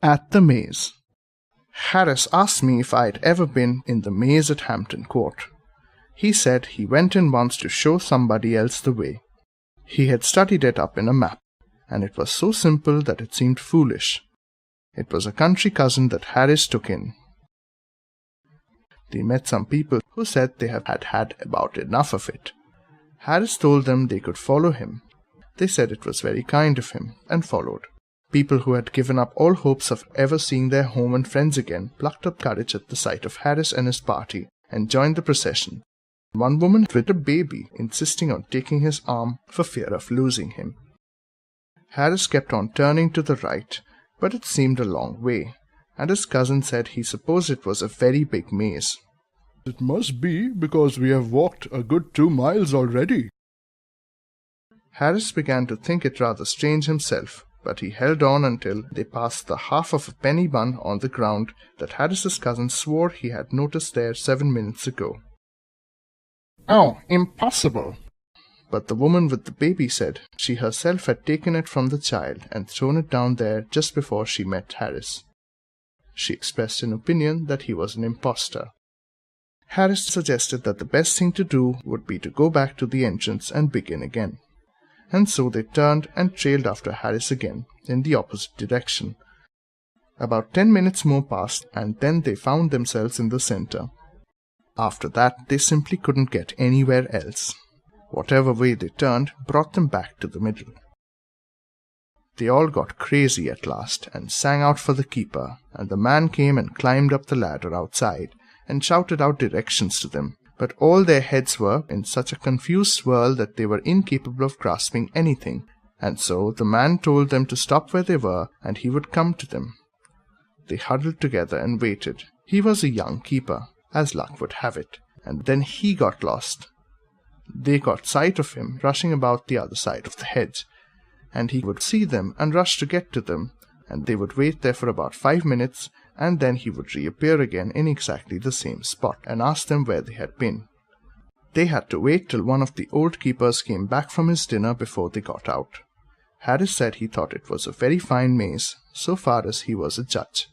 At the maze. Harris asked me if I'd ever been in the maze at Hampton Court. He said he went in once to show somebody else the way. He had studied it up in a map, and it was so simple that it seemed foolish. It was a country cousin that Harris took in. They met some people who said they had about enough of it. Harris told them they could follow him. They said it was very kind of him, and followed. People who had given up all hopes of ever seeing their home and friends again plucked up courage at the sight of Harris and his party and joined the procession. One woman with a baby insisting on taking his arm for fear of losing him. Harris kept on turning to the right, but it seemed a long way, and his cousin said he supposed it was a very big maze. It must be because we have walked a good 2 miles already. Harris began to think it rather strange himself, but he held on until they passed the half of a penny bun on the ground that Harris's cousin swore he had noticed there 7 minutes ago. Oh, impossible! But the woman with the baby said she herself had taken it from the child and thrown it down there just before she met Harris. She expressed an opinion that he was an impostor. Harris suggested that the best thing to do would be to go back to the entrance and begin again. And so they turned and trailed after Harris again, in the opposite direction. About 10 minutes more passed, and then they found themselves in the center. After that, they simply couldn't get anywhere else. Whatever way they turned brought them back to the middle. They all got crazy at last and sang out for the keeper, and the man came and climbed up the ladder outside and shouted out directions to them, but all their heads were in such a confused swirl that they were incapable of grasping anything, and so the man told them to stop where they were and he would come to them. They huddled together and waited. He was a young keeper, as luck would have it, and then he got lost. They got sight of him rushing about the other side of the hedge, and he would see them and rush to get to them, and they would wait there for about 5 minutes, and then he would reappear again in exactly the same spot and ask them where they had been. They had to wait till one of the old keepers came back from his dinner before they got out. Harris said he thought it was a very fine maze, so far as he was a judge.